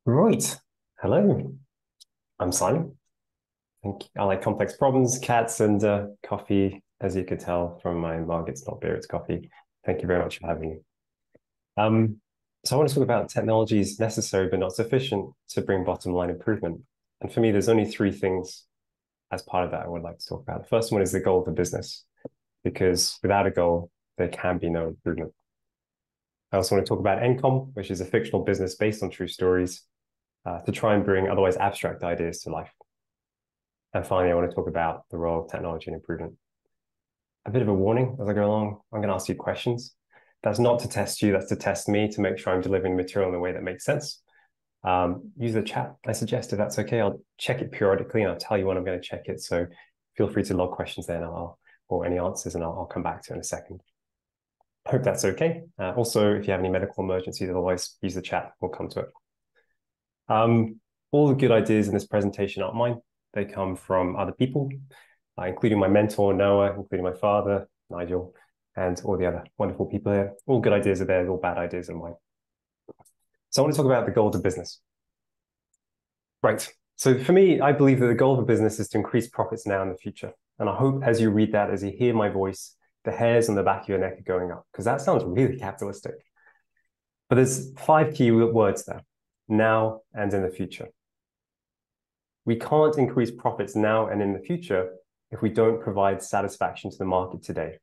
Right. Hello, I'm Simon. I like complex problems, cats, and coffee. As you could tell from my mug, it's not beer, it's coffee. Thank you very much for having me. Um, so I want to talk about technologies necessary but not sufficient to bring bottom line improvement. And for me, there's only three things as part of that I would like to talk about. The first one is the goal of the business, because without a goal, there can be no improvement. I also want to talk about Encom, which is a fictional business based on true stories, to try and bring otherwise abstract ideas to life. And finally, I want to talk about the role of technology and improvement. A bit of a warning as I go along, I'm going to ask you questions. That's not to test you, that's to test me to make sure I'm delivering the material in a way that makes sense. Use the chat, I suggest, if that's okay. I'll check it periodically and I'll tell you when I'm going to check it. So feel free to log questions there or any answers, and I'll come back to it in a second. Hope that's okay. Also, if you have any medical emergencies, otherwise use the chat, we'll come to it. All the good ideas in this presentation aren't mine. They come from other people, including my mentor, Noah, including my father, Nigel, and all the other wonderful people here. All good ideas are theirs, all bad ideas are mine. So I want to talk about the goal of the business. Right. So for me, I believe that the goal of a business is to increase profits now and in the future. And I hope as you read that, as you hear my voice, the hairs on the back of your neck are going up, because that sounds really capitalistic. But there's 5 key words there: now and in the future. We can't increase profits now and in the future if we don't provide satisfaction to the market today.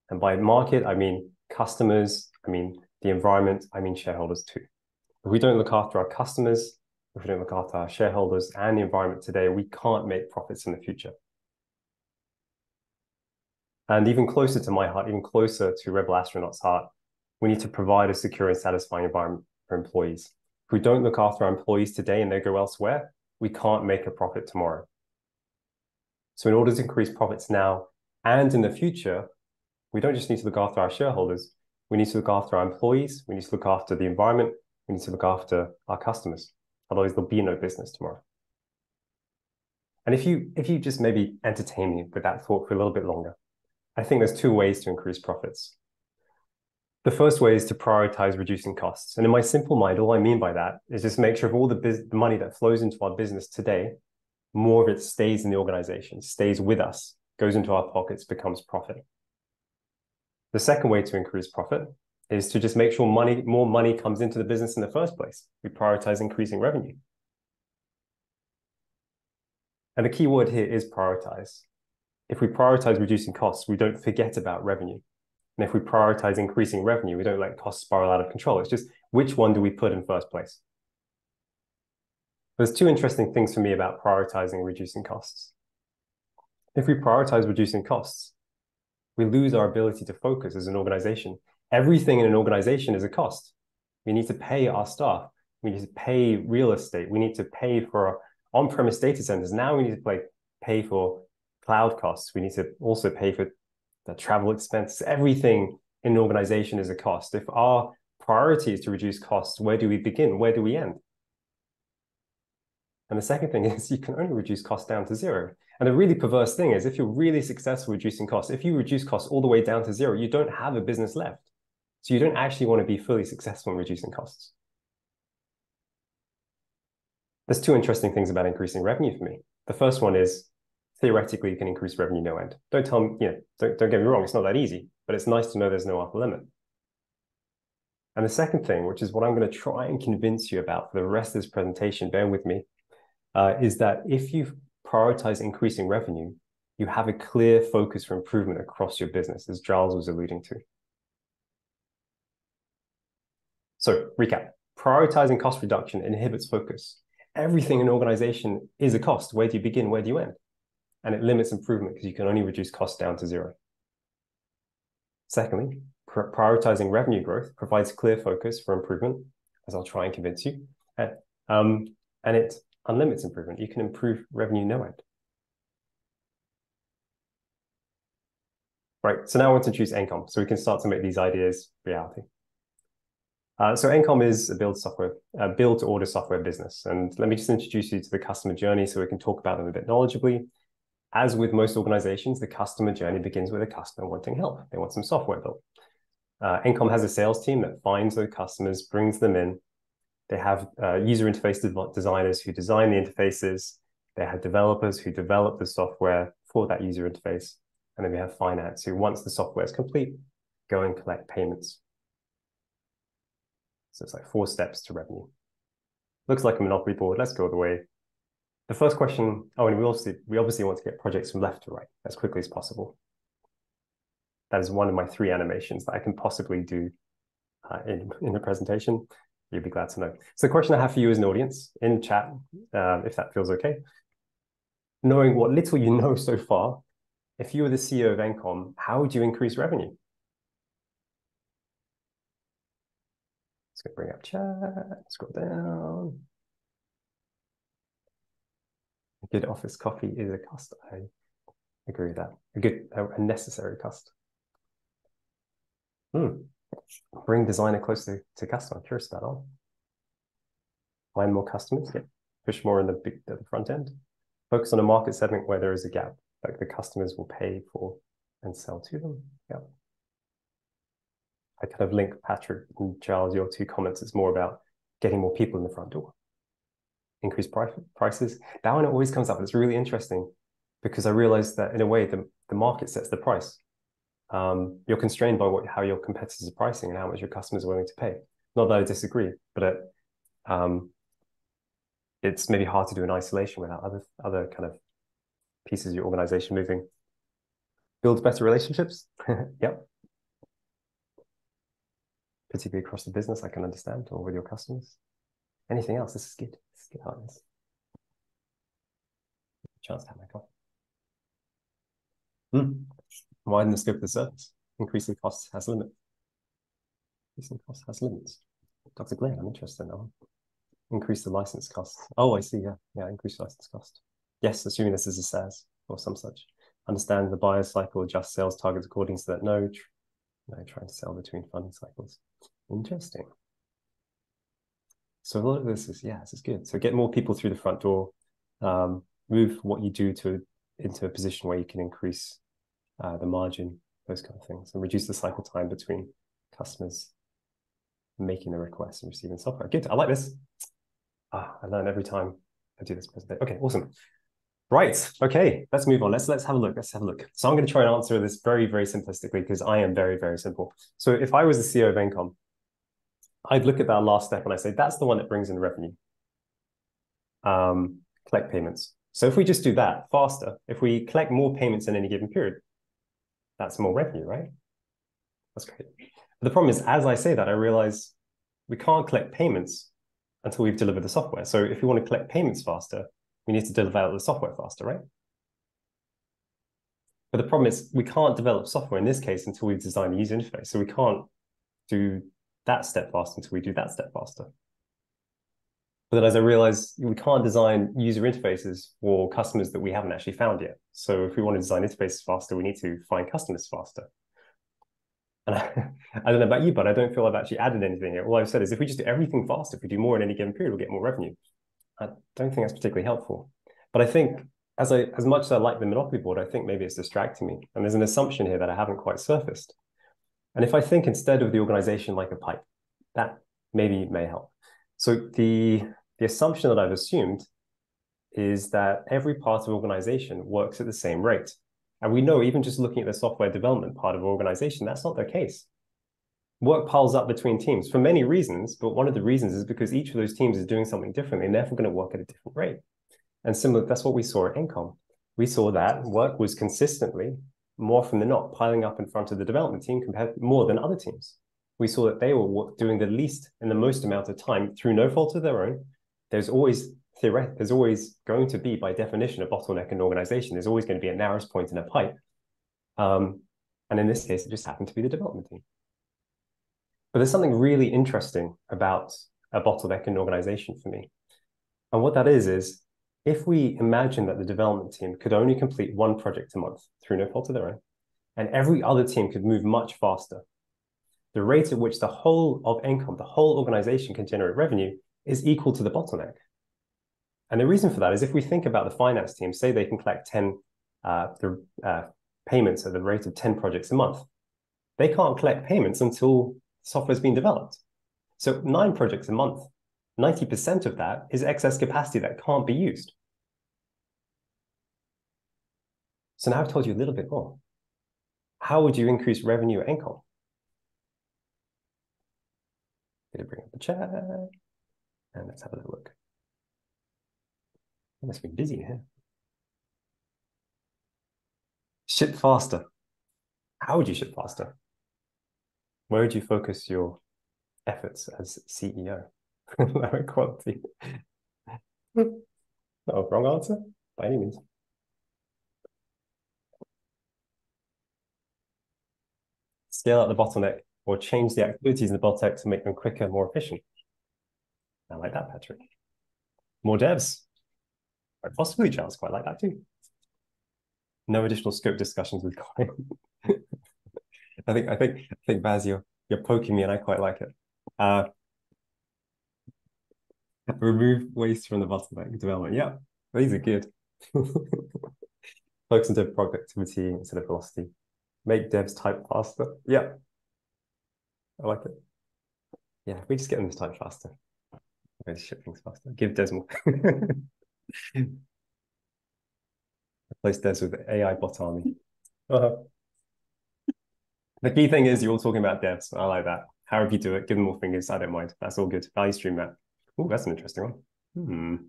And by market, I mean customers, I mean the environment, I mean shareholders too. If we don't look after our customers, if we don't look after our shareholders and the environment today, we can't make profits in the future. And even closer to my heart, even closer to Rebel Astronaut's heart, we need to provide a secure and satisfying environment for employees. If we don't look after our employees today and they go elsewhere, we can't make a profit tomorrow. So in order to increase profits now and in the future, we don't just need to look after our shareholders, we need to look after our employees, we need to look after the environment, we need to look after our customers. Otherwise, there'll be no business tomorrow. And if you just maybe entertain me with that thought for a little bit longer, I think there's 2 ways to increase profits. The first way is to prioritize reducing costs. And in my simple mind, all I mean by that is just make sure of all the money that flows into our business today, more of it stays in the organization, stays with us, goes into our pockets, becomes profit. The second way to increase profit is to just make sure more money comes into the business in the first place. We prioritize increasing revenue. And the key word here is prioritize. If we prioritize reducing costs, we don't forget about revenue. And if we prioritize increasing revenue, we don't let costs spiral out of control. It's just which one do we put in first place? There's 2 interesting things for me about prioritizing reducing costs. If we prioritize reducing costs, we lose our ability to focus as an organization. Everything in an organization is a cost. We need to pay our staff. We need to pay real estate. We need to pay for on-premise data centers. Now we need to pay for cloud costs. We need to also pay for the travel expenses. Everything in an organization is a cost. If our priority is to reduce costs, where do we begin? Where do we end? And the second thing is you can only reduce costs down to 0. And the really perverse thing is if you're really successful reducing costs, if you reduce costs all the way down to 0, you don't have a business left. So you don't actually want to be fully successful in reducing costs. There's 2 interesting things about increasing revenue for me. The first one is theoretically you can increase revenue no end. Don't tell me, don't get me wrong, it's not that easy, but it's nice to know there's no upper limit. And the second thing, which is what I'm going to try and convince you about for the rest of this presentation, bear with me, is that if you prioritize increasing revenue, you have a clear focus for improvement across your business, as Giles was alluding to. So recap, prioritizing cost reduction inhibits focus. Everything in an organization is a cost. Where do you begin? Where do you end? And it limits improvement because you can only reduce costs down to 0. Secondly, prioritizing revenue growth provides clear focus for improvement, as I'll try and convince you. And it unlimits improvement. You can improve revenue no end. Right, so now I want to introduce Encom, so we can start to make these ideas reality. So Encom is a build-to-order software business. And let me just introduce you to the customer journey so we can talk about them a bit knowledgeably. As with most organizations, the customer journey begins with a customer wanting help. They want some software built. Encom has a sales team that finds those customers, brings them in. They have user interface designers who design the interfaces. They have developers who develop the software for that user interface. And then we have finance who, once the software is complete, go and collect payments. So it's like 4 steps to revenue. Looks like a monopoly board. Let's go all the way. The first question, and we obviously want to get projects from left to right as quickly as possible. That is one of my 3 animations that I can possibly do in the presentation. You'll be glad to know. So the question I have for you as an audience in chat, if that feels okay, knowing what little you know so far, if you were the CEO of Encom, how would you increase revenue? Let's go bring up chat, scroll down. A good office coffee is a cost. I agree with that. A necessary cost. Bring designer closer to customer. I'm curious about that. Find more customers. Yeah. Push more in the front end. Focus on a market segment where there is a gap, like the customers will pay for and sell to them. Yeah. I kind of link Patrick and Charles, your 2 comments. It's more about getting more people in the front door. Increase prices. That one always comes up. It's really interesting because I realized that in a way, the market sets the price. You're constrained by how your competitors are pricing and how much your customers are willing to pay. Not that I disagree, but it's maybe hard to do in isolation without other kind of pieces of your organization moving. Build better relationships. Yep. Particularly across the business, I can understand, or with your customers. Anything else? This is good. This is good, Harness. Chance to have my coffee. Widen the scope of the service. Increasing costs has limits. Increasing costs has limits. Dr. Glenn, I'm interested in that one. Increase the license cost. Oh, I see. Yeah, increase license cost. Yes, assuming this is a SaaS or some such. Understand the buyer's cycle, adjust sales targets according to that. No, trying to sell between funding cycles. Interesting. So a lot of this is, this is good. So get more people through the front door, move what you do into a position where you can increase the margin, those kind of things, and reduce the cycle time between customers making the request and receiving software. Good, I like this. I learn every time I do this presentation. Okay, awesome. Right, okay, let's move on. Let's have a look. Let's have a look. So I'm going to try and answer this very, very simplistically because I am very, very simple. So if I was the CEO of Encom, I'd look at that last step and I say, that's the one that brings in revenue. Collect payments. So if we just do that faster, if we collect more payments in any given period, that's more revenue, right? That's great. But the problem is, as I say that, I realize we can't collect payments until we've delivered the software. So if we want to collect payments faster, we need to develop the software faster, right? But the problem is we can't develop software in this case until we've designed the user interface. So we can't do that step faster until we do that step faster. But then as I realized, we can't design user interfaces for customers that we haven't actually found yet. So if we want to design interfaces faster, we need to find customers faster. And I don't know about you, but I don't feel I've actually added anything here. All I've said is if we just do everything faster, if we do more in any given period, we'll get more revenue. I don't think that's particularly helpful. But I think as much as I like the monopoly board, I think maybe it's distracting me. And there's an assumption here that I haven't quite surfaced. And if I think instead of the organization like a pipe, that maybe may help. So the assumption that I've assumed is that every part of organization works at the same rate. And we know, even just looking at the software development part of an organization, that's not the case. Work piles up between teams for many reasons, but one of the reasons is because each of those teams is doing something differently and therefore going to work at a different rate. And similar, that's what we saw at Encom. We saw that work was consistently, more often than not, piling up in front of the development team compared more than other teams. We saw that they were doing the least and the most amount of time through no fault of their own. There's always going to be, by definition, a bottleneck in an organization. There's always going to be a narrowest point in a pipe. And in this case, it just happened to be the development team. But there's something really interesting about a bottleneck in an organization for me. And what that is if we imagine that the development team could only complete one project a month through no fault of their own, and every other team could move much faster, the rate at which the whole of Encom, the whole organization, can generate revenue is equal to the bottleneck. And the reason for that is if we think about the finance team, say they can collect 10 payments at the rate of 10 projects a month. They can't collect payments until software's been developed. So 9 projects a month 90% of that is excess capacity that can't be used. So now I've told you a little bit more. How would you increase revenue at Encom? Gonna bring up the chat and let's have a little look. It must be busy here. Ship faster. How would you ship faster? Where would you focus your efforts as CEO? Lower quality. Oh, wrong answer by any means. Scale out the bottleneck or change the activities in the bottleneck to make them quicker, more efficient. I like that, Patrick. More devs. Quite possibly, Charles. Quite like that too. No additional scope discussions with client. I think Baz, you're poking me, and I quite like it. Remove waste from the bottleneck development. Yeah, these are good. Focus on productivity instead of velocity. Make devs type faster. Yeah, I like it. Yeah, if we just get them to type faster, we're going to ship things faster. Give devs more. Replace devs with AI bot army. The key thing is you're all talking about devs. I like that. However you do it, give them more fingers. I don't mind. That's all good. Value stream that. Oh, that's an interesting one.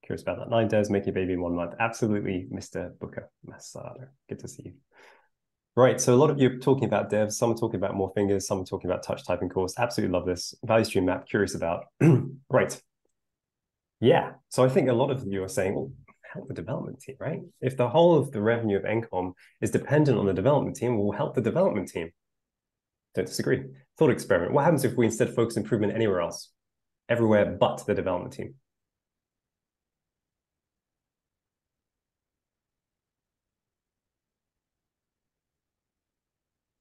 Curious about that. 9 devs making a baby in 1 month. Absolutely, Mr. Booker Masada. Good to see you. Right, so a lot of you are talking about devs. Some are talking about more fingers. Some are talking about touch typing course. Absolutely love this. Value stream map, curious about. Right. Yeah, so I think a lot of you are saying, well, help the development team, right? If the whole of the revenue of Encom is dependent on the development team, we'll help the development team. Don't disagree. Thought experiment. What happens if we instead focus improvement anywhere else? Everywhere but the development team.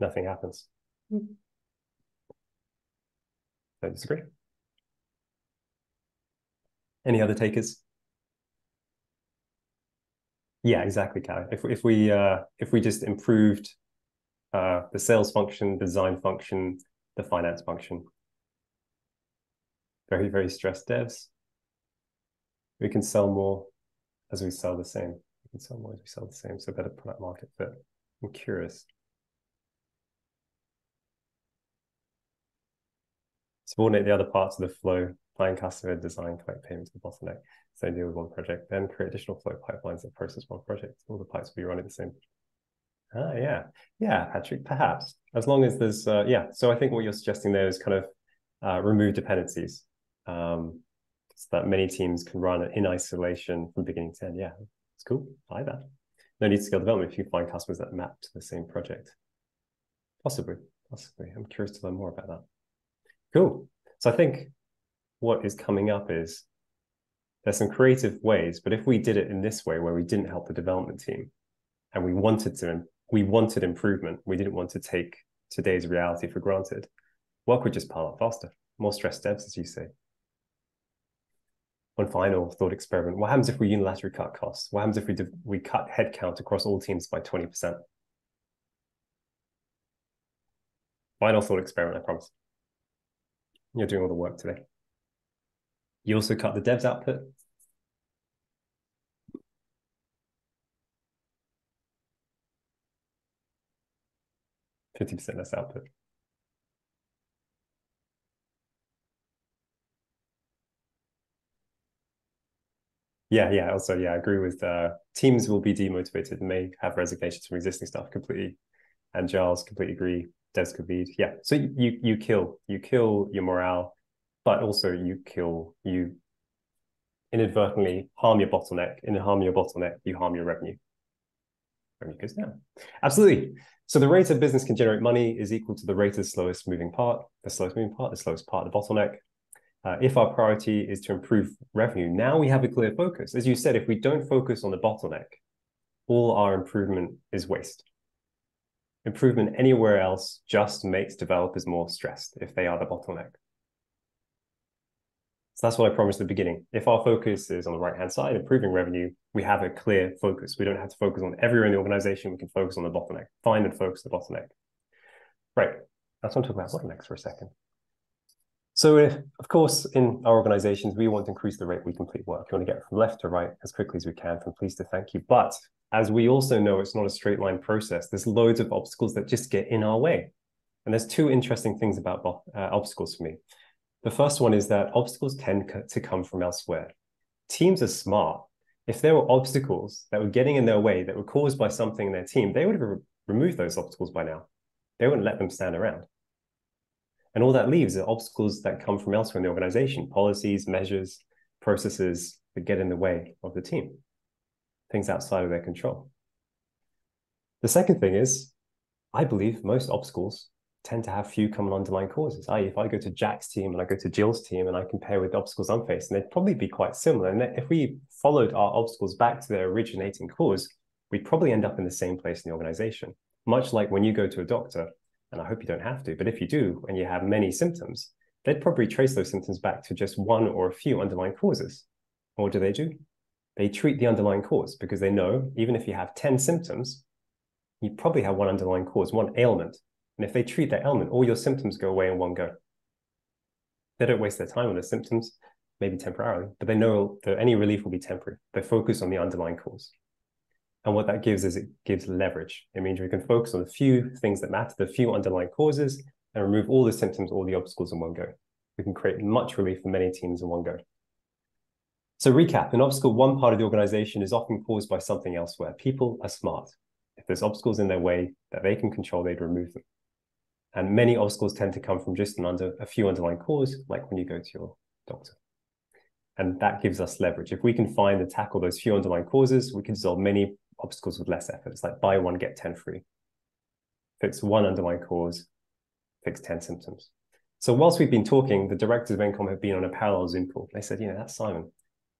Nothing happens. Don't disagree. Any other takers? Yeah, exactly, Callie. If we just improved the sales function, the design function, the finance function, very, very stressed devs, we can sell more as we sell the same. We can sell more as we sell the same, so better product market fit. I'm curious. Subordinate the other parts of the flow, find customer, design, collect payments to the bottleneck. So deal with one project, then create additional flow pipelines that process one project. All the pipes will be running the same. Yeah. Yeah, Patrick, perhaps. As long as there's, yeah. So I think what you're suggesting there is kind of remove dependencies so that many teams can run in isolation from beginning to end. Yeah, it's cool. I like that. No need to scale development if you find customers that map to the same project. Possibly. I'm curious to learn more about that. Cool. So I think what is coming up is there's some creative ways, but if we did it in this way where we didn't help the development team and we wanted improvement, we didn't want to take today's reality for granted, work would just pile up faster. More stressed devs, as you say. One final thought experiment. What happens if we unilaterally cut costs? What happens if we cut headcount across all teams by 20%? Final thought experiment, I promise. You're doing all the work today. You also cut the devs output. 50% less output. Yeah. Also, yeah, I agree with teams will be demotivated, may have resignations from existing stuff completely. And Giles, completely agree. Devs could be, yeah. So you kill your morale, but also you inadvertently harm your bottleneck. In harm your bottleneck, you harm your revenue. Revenue goes down. Absolutely. So the rate a business can generate money is equal to the rate of the slowest moving part, the slowest part of the bottleneck. If our priority is to improve revenue, now we have a clear focus. As you said, if we don't focus on the bottleneck, all our improvement is waste. Improvement anywhere else just makes developers more stressed if they are the bottleneck. So that's what I promised at the beginning. If our focus is on the right-hand side, improving revenue, we have a clear focus. We don't have to focus on everywhere in the organization. We can focus on the bottleneck. Find and focus the bottleneck. Right. I just want to talk about bottlenecks for a second. So, of course, in our organizations, we want to increase the rate we complete work. We want to get from left to right as quickly as we can, from please to thank you. But as we also know, it's not a straight line process. There's loads of obstacles that just get in our way. And there's two interesting things about obstacles for me. The first one is that obstacles tend to come from elsewhere. Teams are smart. If there were obstacles that were getting in their way that were caused by something in their team, they would have removed those obstacles by now. They wouldn't let them stand around. And all that leaves are obstacles that come from elsewhere in the organization, policies, measures, processes that get in the way of the team, things outside of their control. The second thing is, I believe most obstacles tend to have few common underlying causes. If I go to Jack's team and I go to Jill's team and I compare with the obstacles I'm facing, they'd probably be quite similar. And if we followed our obstacles back to their originating cause, we'd probably end up in the same place in the organization. Much like when you go to a doctor, and I hope you don't have to, but if you do, and you have many symptoms, they'd probably trace those symptoms back to just one or a few underlying causes. And what do? They treat the underlying cause because they know even if you have 10 symptoms, you probably have one underlying cause, one ailment. And if they treat that ailment, all your symptoms go away in one go. They don't waste their time on the symptoms, maybe temporarily, but they know that any relief will be temporary. They focus on the underlying cause. And what that gives is it gives leverage. It means we can focus on the few things that matter, the few underlying causes, and remove all the symptoms, all the obstacles in one go. We can create much relief for many teams in one go. So recap, an obstacle, one part of the organization is often caused by something elsewhere. People are smart. If there's obstacles in their way that they can control, they'd remove them. And many obstacles tend to come from just a few underlying cause, like when you go to your doctor. And that gives us leverage. If we can find and tackle those few underlying causes, we can solve many obstacles with less effort. It's like buy one, get 10 free. Fix one underlying cause, fix 10 symptoms. So whilst we've been talking, the directors of NCOM have been on a parallel Zoom call. They said, that's Simon.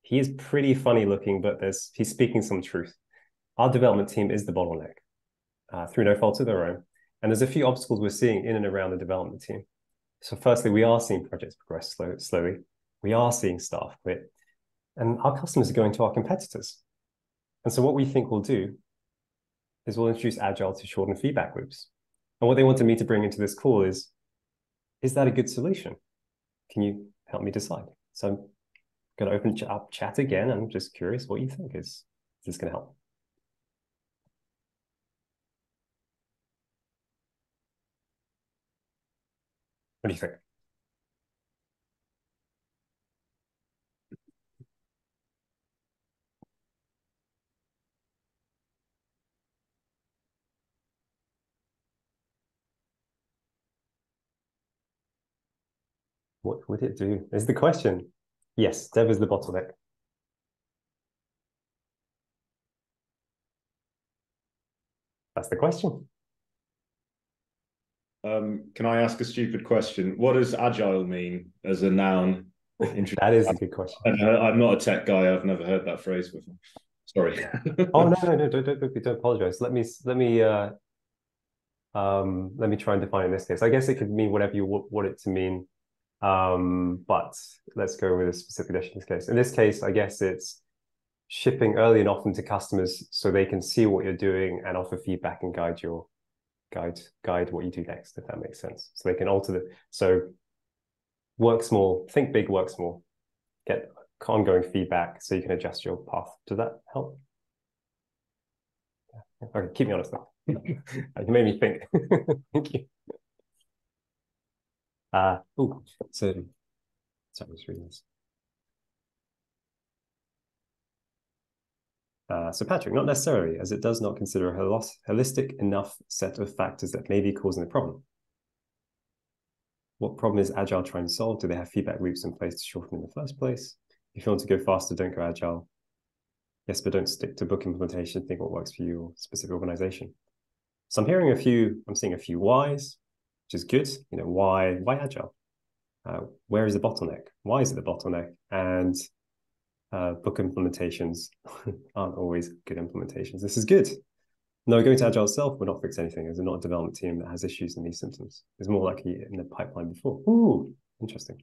He is pretty funny looking, but he's speaking some truth. Our development team is the bottleneck through no fault of their own. And there's a few obstacles we're seeing in and around the development team. So firstly, we are seeing projects progress slowly. We are seeing staff quit. And our customers are going to our competitors. And so what we think we'll do is we'll introduce Agile to shorten feedback loops. And what they wanted me to bring into this call is that a good solution? Can you help me decide? So I'm going to open up chat again. I'm just curious what you think. Is this going to help? What do you think? What would it do? Is the question. Yes, Dev is the bottleneck. That's the question. Can I ask a stupid question? What does agile mean as a noun? That is a good question. I'm not a tech guy. I've never heard that phrase before. Sorry. Oh no, don't apologize. Let me try and define it in this case. I guess it could mean whatever you want it to mean. But let's go with a specific definition in this case. In this case, I guess it's shipping early and often to customers so they can see what you're doing and offer feedback and guide what you do next, if that makes sense. So they can so work small, think big, work small, get ongoing feedback so you can adjust your path. Does that help? Okay, keep me honest though. You made me think. Thank you. Sorry, I was reading this. So Patrick, not necessarily, as it does not consider a holistic enough set of factors that may be causing the problem. What problem is Agile trying to solve? Do they have feedback loops in place to shorten in the first place? If you want to go faster, don't go Agile. Yes, but don't stick to book implementation. Think what works for you or specific organization. So I'm seeing a few whys, which is good. Why Agile? Where is the bottleneck? Why is it the bottleneck? And book implementations aren't always good implementations. This is good. No, going to Agile itself will not fix anything. There's not a development team that has issues in these symptoms. There's more likely in the pipeline before. Ooh, interesting.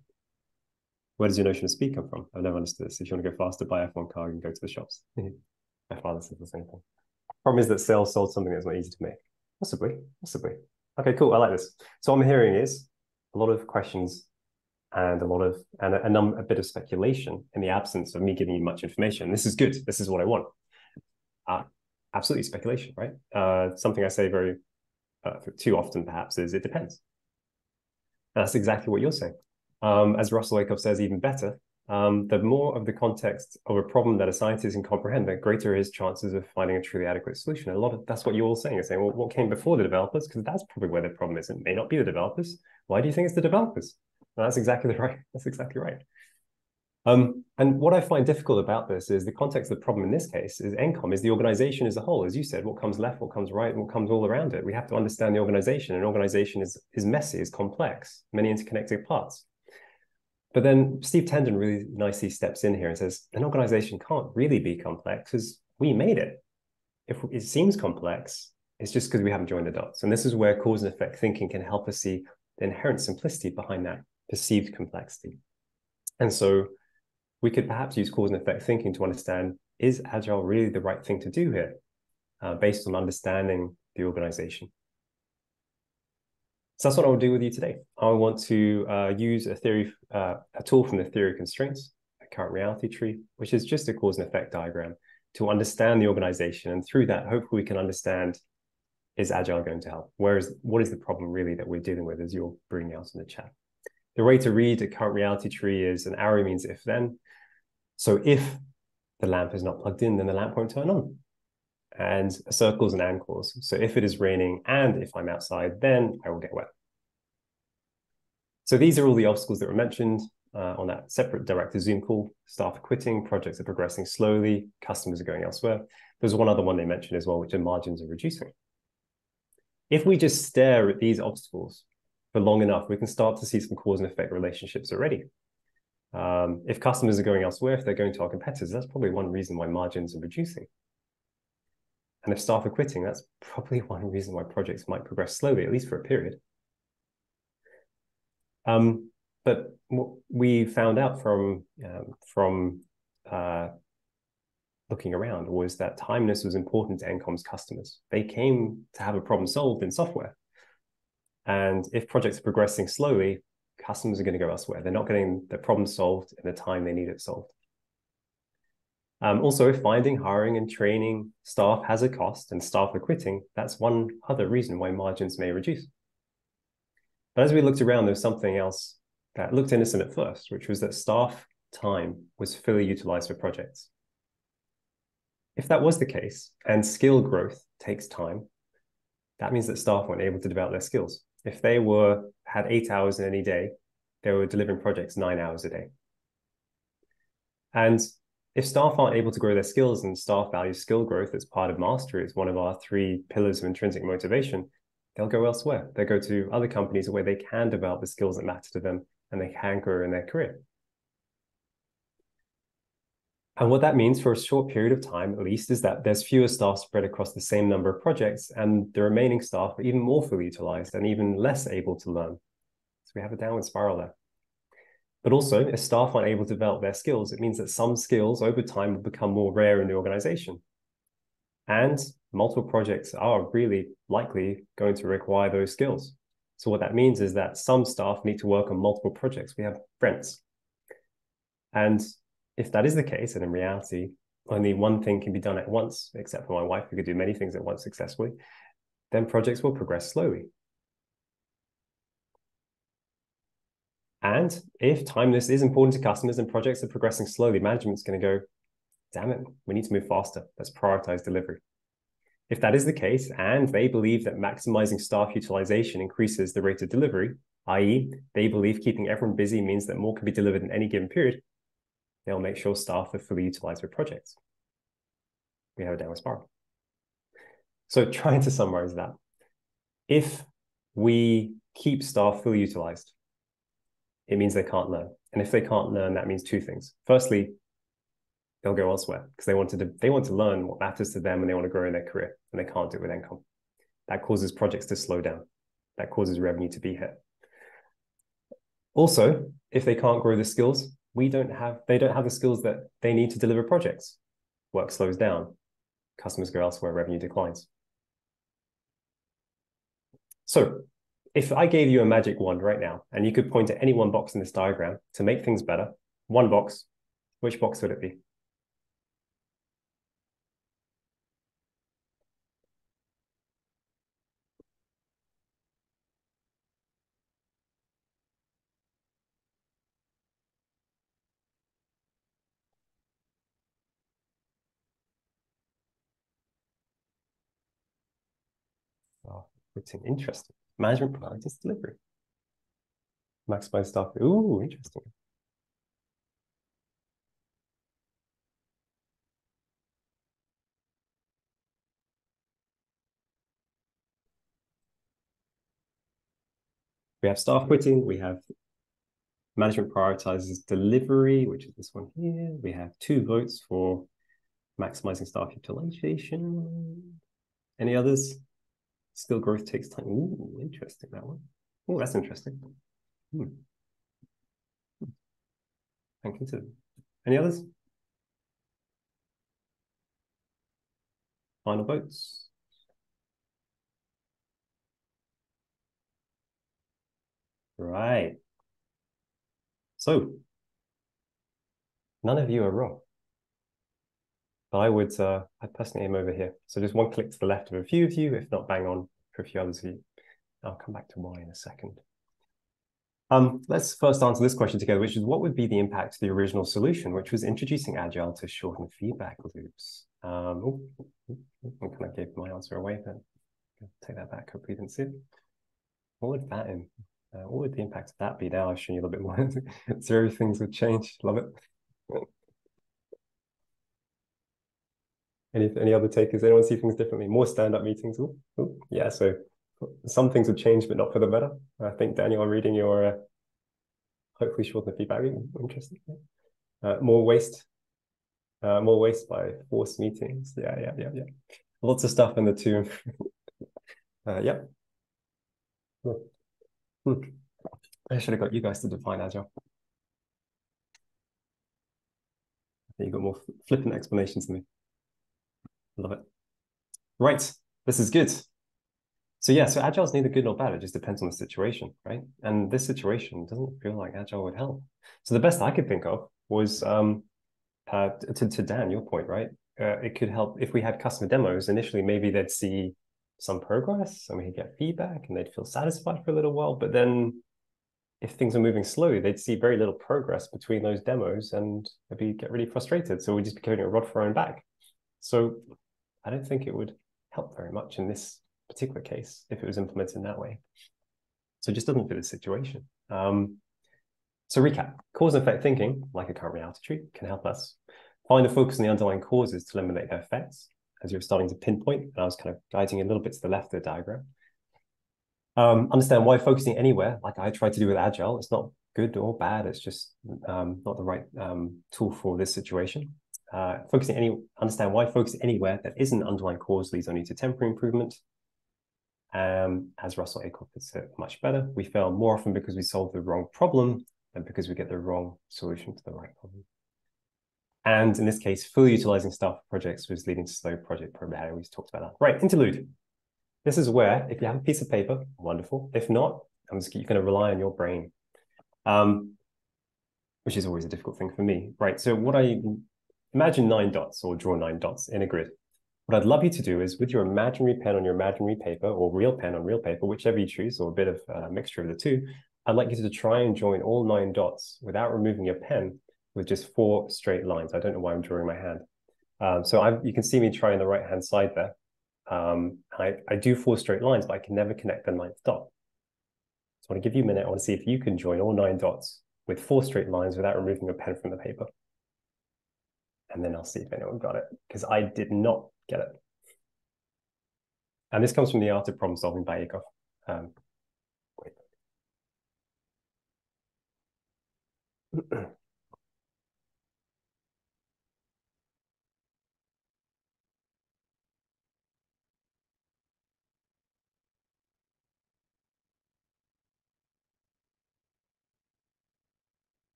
Where does your notion of speed come from? I've never understood this. If you want to go faster, buy F1 car and go to the shops. My father says the same thing. Problem is that sales sold something that's not easy to make. Possibly. Okay, cool. I like this. So what I'm hearing is a lot of questions and a bit of speculation in the absence of me giving you much information. This is good. This is what I want. Absolutely speculation, right? Something I say very too often, perhaps, is it depends. And that's exactly what you're saying. As Russell Lakoff says, even better, the more of the context of a problem that a scientist can comprehend, the greater his chances of finding a truly adequate solution. That's what you're all saying. You're saying, well, what came before the developers? Because that's probably where the problem is. It may not be the developers. Why do you think it's the developers? And that's exactly right. That's exactly right. And what I find difficult about this is the context of the problem in this case is NCOM, is the organization as a whole. As you said, what comes left, what comes right, and what comes all around it. We have to understand the organization. An organization is messy, is complex, many interconnected parts. But then Steve Tendon really nicely steps in here and says, an organization can't really be complex because we made it. If it seems complex, it's just because we haven't joined the dots. And this is where cause and effect thinking can help us see the inherent simplicity behind that perceived complexity. And so we could perhaps use cause and effect thinking to understand, is Agile really the right thing to do here, based on understanding the organization? So that's what I will do with you today. I want to use a tool from the theory of constraints, a current reality tree, which is just a cause and effect diagram to understand the organization. And through that, hopefully we can understand, is Agile going to help? What is the problem really that we're dealing with, as you'll bring out in the chat? The way to read a current reality tree is an arrow means if then. So if the lamp is not plugged in, then the lamp won't turn on. And a circle is an and clause. So if it is raining and if I'm outside, then I will get wet. So these are all the obstacles that were mentioned on that separate director Zoom call. Staff are quitting, projects are progressing slowly, customers are going elsewhere. There's one other one they mentioned as well, which are margins are reducing. If we just stare at these obstacles for long enough, we can start to see some cause and effect relationships already. If customers are going elsewhere, if they're going to our competitors, that's probably one reason why margins are reducing. And if staff are quitting, that's probably one reason why projects might progress slowly, at least for a period. But what we found out from looking around was that timeliness was important to NCOM's customers. They came to have a problem solved in software. And if projects are progressing slowly, customers are going to go elsewhere. They're not getting the problem solved in the time they need it solved. Also, finding, hiring, and training staff has a cost and staff are quitting. That's one other reason why margins may reduce. But as we looked around, there was something else that looked innocent at first, which was that staff time was fully utilized for projects. If that was the case, and skill growth takes time, that means that staff weren't able to develop their skills. If they had 8 hours in any day, they were delivering projects 9 hours a day. And if staff aren't able to grow their skills and staff value skill growth as part of mastery, it's one of our 3 pillars of intrinsic motivation, they'll go elsewhere. They'll go to other companies where they can develop the skills that matter to them and they can grow in their career. And what that means for a short period of time, at least, is that there's fewer staff spread across the same number of projects, and the remaining staff are even more fully utilized and even less able to learn. So we have a downward spiral there. But also, if staff aren't able to develop their skills, it means that some skills over time will become more rare in the organization. And multiple projects are really likely going to require those skills. So what that means is that some staff need to work on multiple projects. We have sprints. And if that is the case, and in reality, only one thing can be done at once, except for my wife, who could do many things at once successfully, then projects will progress slowly. And if timeliness is important to customers and projects are progressing slowly, management's going to go, damn it, we need to move faster. Let's prioritize delivery. If that is the case, and they believe that maximizing staff utilization increases the rate of delivery, i.e., they believe keeping everyone busy means that more can be delivered in any given period, they'll make sure staff are fully utilized for projects. We have a downward spiral. So trying to summarize that, if we keep staff fully utilized, it means they can't learn. And if they can't learn, that means 2 things. Firstly, they'll go elsewhere because they want to learn what matters to them and they want to grow in their career, and they can't do it with NCOM. That causes projects to slow down. That causes revenue to be hit. Also, if they can't grow the skills, they don't have the skills that they need to deliver projects. Work slows down. Customers go elsewhere, revenue declines. So if I gave you a magic wand right now and you could point at any one box in this diagram to make things better, one box, which box would it be? Oh, it's interesting. Management priorities delivery. Maximize staff. Ooh, interesting. We have staff quitting. We have management prioritizes delivery, which is this one here. We have 2 votes for maximizing staff utilization. Any others? Skill growth takes time. Ooh, interesting, that one. Oh, that's interesting. And consider. Any others? Final votes. Right. So none of you are wrong. But I'd personally aim over here. So just one click to the left of a few of you, if not bang on for a few others of you. I'll come back to why in a second. Let's first answer this question together, which is what would be the impact of the original solution, which was introducing Agile to shorten feedback loops? I kind of gave my answer away, but take that back. Hopefully you didn't see it. What would that what would the impact of that be? Now I've shown you a little bit more. Zero things would change. Love it. Any other takers? Anyone see things differently? More stand-up meetings? Ooh, ooh. Yeah, so some things would change, but not for the better. I think, Daniel, I'm reading your hopefully shorten the feedback. Interesting. More waste by forced meetings. Yeah. Lots of stuff in the two. Yeah. I should have got you guys to define Agile. I think you got more flippant explanations than me. Love it. Right. This is good. So yeah, so Agile is neither good nor bad. It just depends on the situation, right? And this situation doesn't feel like Agile would help. So the best I could think of was to Dan, your point, right? It could help if we had customer demos. Initially, maybe they'd see some progress and we could get feedback and they'd feel satisfied for a little while. But then if things are moving slowly, they'd see very little progress between those demos and they'd get really frustrated. So we'd just be carrying a rod for our own back. So I don't think it would help very much in this particular case if it was implemented in that way. So it just doesn't fit the situation. So recap, cause and effect thinking, like a current reality tree, can help us find the focus on the underlying causes to eliminate their effects, as you're starting to pinpoint, and I was kind of guiding a little bit to the left of the diagram. Understand why focusing anywhere, like I tried to do with Agile, it's not good or bad, it's just not the right tool for this situation. Understand why focus anywhere that isn't an underlying cause leads only to temporary improvement. As Russell Acol puts it much better, we fail more often because we solve the wrong problem than because we get the wrong solution to the right problem. And in this case, fully utilizing staff projects was leading to slow project progress. We talked about that. Right, interlude. This is where, if you have a piece of paper, wonderful. If not, you're going to rely on your brain, which is always a difficult thing for me. Right, so imagine 9 dots or draw 9 dots in a grid. What I'd love you to do is with your imaginary pen on your imaginary paper or real pen on real paper, whichever you choose, or a bit of a mixture of the two, I'd like you to try and join all 9 dots without removing your pen with just 4 straight lines. I don't know why I'm drawing my hand. You can see me try on the right-hand side there. I do 4 straight lines, but I can never connect the 9th dot. So I want to give you a minute. I want to see if you can join all 9 dots with 4 straight lines without removing a pen from the paper. And then I'll see if anyone got it, because I did not get it. And this comes from The Art of Problem Solving by Acol.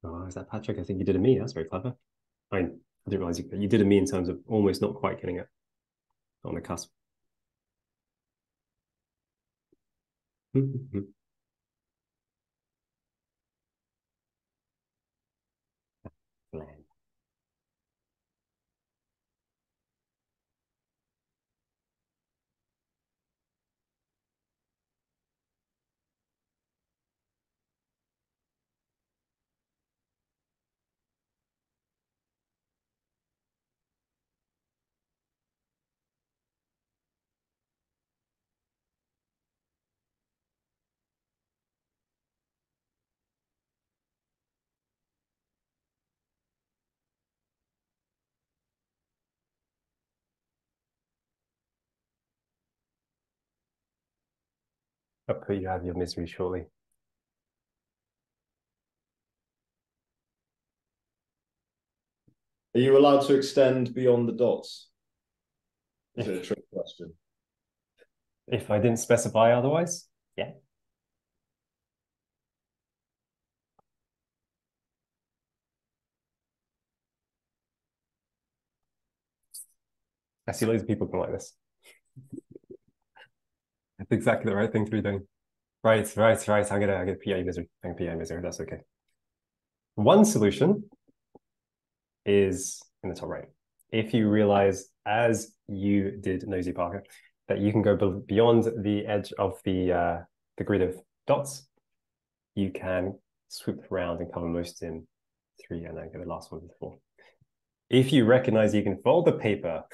Oh, is that Patrick? I think you did a me. That's very clever. I didn't realize you did a me in terms of almost not quite getting it on the cusp. Land. I'll put you out of your misery shortly. Are you allowed to extend beyond the dots? Is it a trick question? If I didn't specify otherwise, yeah. I see loads of people come like this. That's exactly the right thing to be doing. Right. I'm gonna put you out of misery. I'm gonna put you out of misery. That's okay. One solution is in the top right. If you realize, as you did, Nosy Parker, that you can go beyond the edge of the grid of dots, you can swoop around and cover most in 3, and then get the last one with 4. If you recognize you can fold the paper,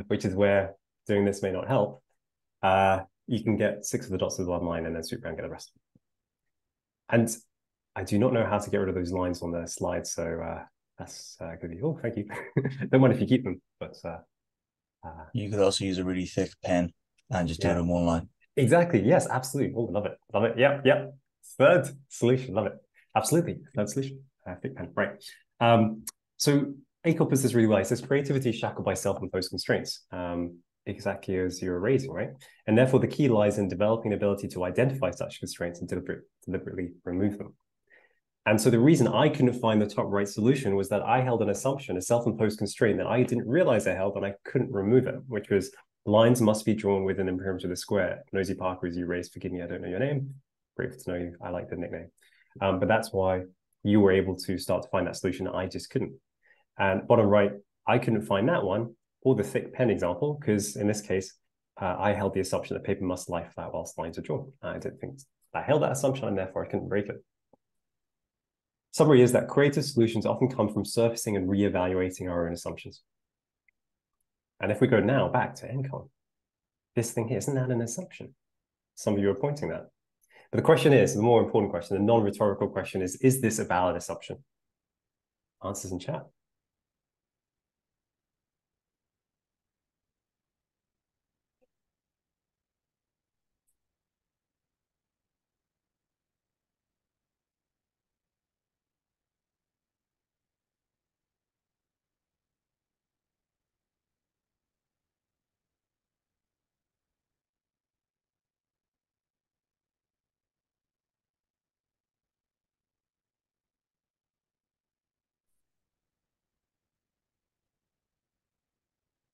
which is where doing this may not help, you can get 6 of the dots with 1 line and then swoop around and get the rest. And I do not know how to get rid of those lines on the slide, so that's going to be, oh, thank you. Don't mind if you keep them, but you could also use a really thick pen and just do it in 1 line. Exactly. Yes, absolutely. Oh, love it. Love it. Yep. Third solution. Love it. Absolutely. Third solution. Thick pen. Right. So ACOP is this really well. It says creativity is shackled by self-imposed constraints, exactly as you're raising, right? And therefore, the key lies in developing the ability to identify such constraints and deliberately remove them. And so the reason I couldn't find the top right solution was that I held an assumption, a self-imposed constraint that I didn't realize I held, and I couldn't remove it, which was lines must be drawn within the perimeter of the square. Nosy Parker, as you raised, forgive me, I don't know your name. Grateful to know you. I like the nickname. But that's why you were able to start to find that solution. I just couldn't. And bottom right, I couldn't find that one or the thick pen example, because in this case, I held the assumption that paper must lie flat whilst lines are drawn. I didn't think I held that assumption, and therefore I couldn't break it. Summary is that creative solutions often come from surfacing and reevaluating our own assumptions. And if we go now back to NCON, this thing here, isn't that an assumption? Some of you are pointing that. But the question is, the more important question, the non-rhetorical question is this a valid assumption? Answers in chat.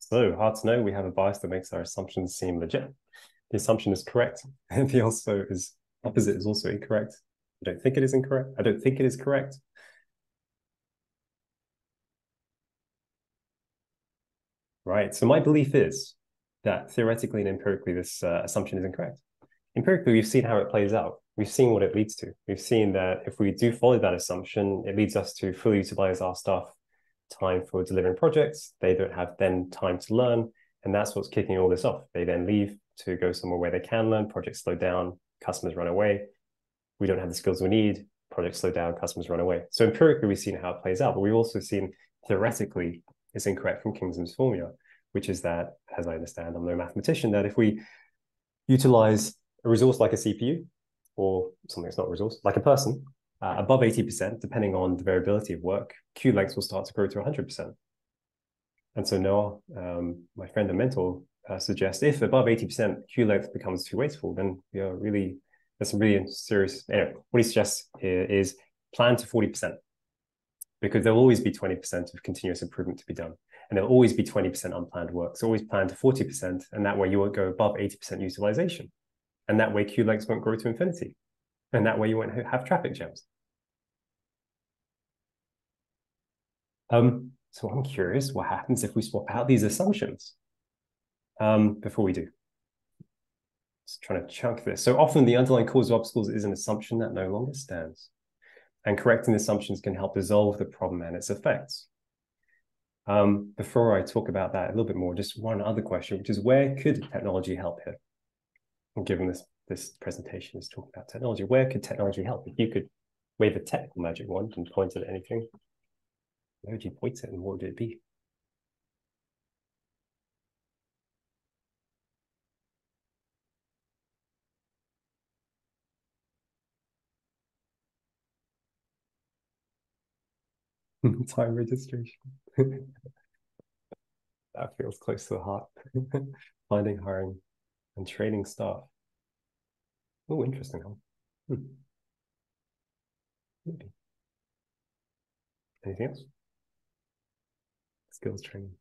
So hard to know. We have a bias that makes our assumptions seem legit. The assumption is correct, and the opposite is also incorrect. I don't think it is incorrect. I don't think it is correct. Right. So my belief is that theoretically and empirically, this assumption is incorrect. Empirically, we've seen how it plays out. We've seen what it leads to. We've seen that if we do follow that assumption, it leads us to fully utilize our staff time for delivering projects. They don't have then time to learn. And that's what's kicking all this off. They then leave to go somewhere where they can learn, projects slow down, customers run away. We don't have the skills we need, projects slow down, customers run away. So empirically, we've seen how it plays out, but we've also seen theoretically it's incorrect from Kingsham's formula, which is that, as I understand, I'm no mathematician, that if we utilize a resource like a CPU or something that's not a resource, like a person, above 80%, depending on the variability of work, queue lengths will start to grow to 100%. And so Noah, my friend and mentor, suggests if above 80% queue length becomes too wasteful, then we are really, there's some really serious, anyway, what he suggests here is plan to 40%, because there'll always be 20% of continuous improvement to be done. And there'll always be 20% unplanned work. So always plan to 40%, and that way you won't go above 80% utilization. And that way queue lengths won't grow to infinity. And that way you won't have traffic jams. So I'm curious, what happens if we swap out these assumptions? Before we do. Just trying to chunk this. So often the underlying cause of obstacles is an assumption that no longer stands. And correcting the assumptions can help resolve the problem and its effects. Before I talk about that a little bit more, just one other question, which is where could technology help here? And given this presentation is talking about technology, where could technology help? If you could wave a technical magic wand and point it at anything, where would you point it and what would it be? Time registration. That feels close to the heart. Finding, hiring, and training staff. Oh, interesting. Huh? Maybe. Anything else? Skills training.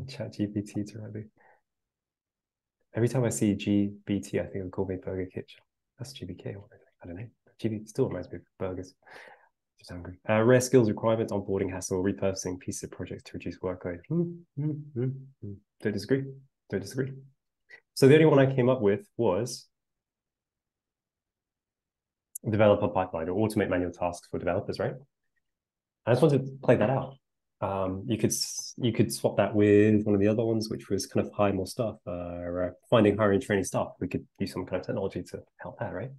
Chat GPT to Riley. Every time I see GBT, I think of Gourmet Burger Kitchen. That's GBK. I don't know. GB still reminds me of burgers. Just hungry. Rare skills requirements, onboarding hassle, repurposing pieces of projects to reduce workload. Don't disagree. Don't disagree. So the only one I came up with was developer pipeline, or automate manual tasks for developers, right? I just wanted to play that out. You could swap that with one of the other ones, which was kind of hire more staff, finding, hiring, training staff. We could use some kind of technology to help that, right?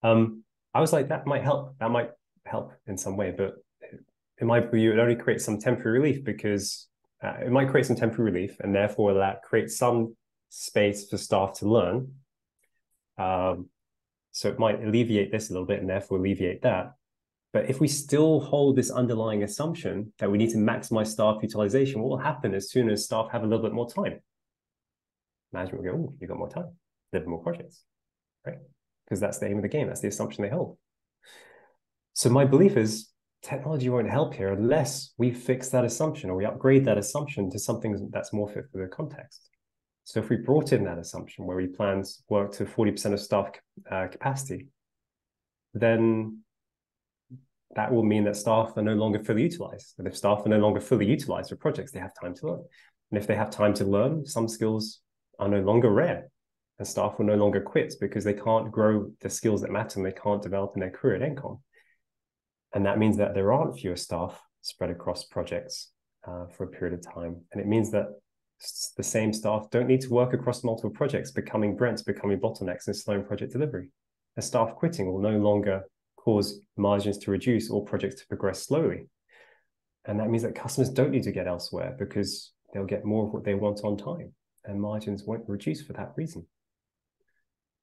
I was like, that might help. That might help in some way, but in my view, it only creates some temporary relief because it might create some temporary relief, and therefore that creates some space for staff to learn. So it might alleviate this a little bit and therefore alleviate that. But if we still hold this underlying assumption that we need to maximize staff utilization, what will happen as soon as staff have a little bit more time? Management will go, oh, you've got more time, deliver more projects, right? Because that's the aim of the game. That's the assumption they hold. So my belief is technology won't help here unless we fix that assumption or we upgrade that assumption to something that's more fit for the context. So if we brought in that assumption where we plan to work to 40% of staff capacity, then that will mean that staff are no longer fully utilized. And if staff are no longer fully utilized for projects, they have time to learn. And if they have time to learn, some skills are no longer rare. And staff will no longer quit because they can't grow the skills that matter and they can't develop in their career at Encom. And that means that there aren't fewer staff spread across projects for a period of time. And it means that the same staff don't need to work across multiple projects, becoming Brents, becoming bottlenecks and slowing project delivery. And staff quitting will no longer cause margins to reduce or projects to progress slowly. And that means that customers don't need to get elsewhere because they'll get more of what they want on time and margins won't reduce for that reason.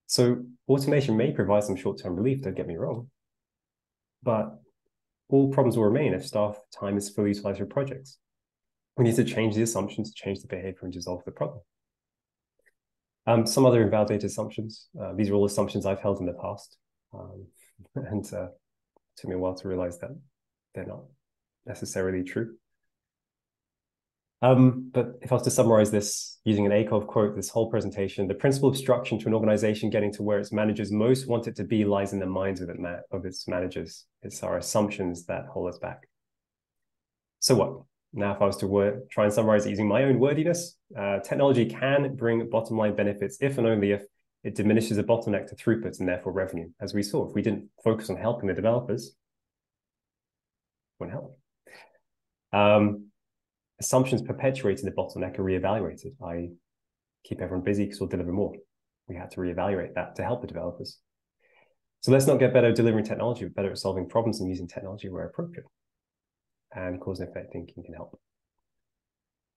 So automation may provide some short-term relief, don't get me wrong, but all problems will remain if staff time is fully utilized for projects. We need to change the assumptions, change the behavior, and resolve the problem. Some other invalidated assumptions. These are all assumptions I've held in the past. And it took me a while to realize that they're not necessarily true. But if I was to summarize this using an Acov quote, this whole presentation, the principal obstruction to an organization getting to where its managers most want it to be lies in the minds of its managers. It's our assumptions that hold us back. So what? Now, if I was to try and summarize it using my own wordiness, technology can bring bottom line benefits if and only if it diminishes a bottleneck to throughput and therefore revenue. As we saw, if we didn't focus on helping the developers, it wouldn't help. Assumptions perpetuated the bottleneck are reevaluated. I keep everyone busy because we'll deliver more. We had to reevaluate that to help the developers. So let's not get better at delivering technology, but better at solving problems and using technology where appropriate. And cause and effect thinking can help.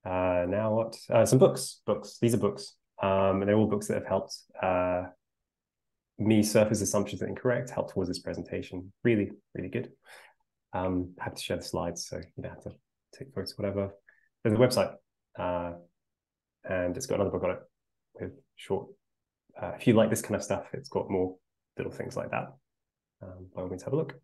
Now what? Some books. These are books. And they're all books that have helped me surface assumptions that are incorrect, help towards this presentation. Really, really good. Happy to share the slides, so you don't have to take photos, whatever. There's a website, and it's got another book on it with short. If you like this kind of stuff, it's got more little things like that. By all means, have a look.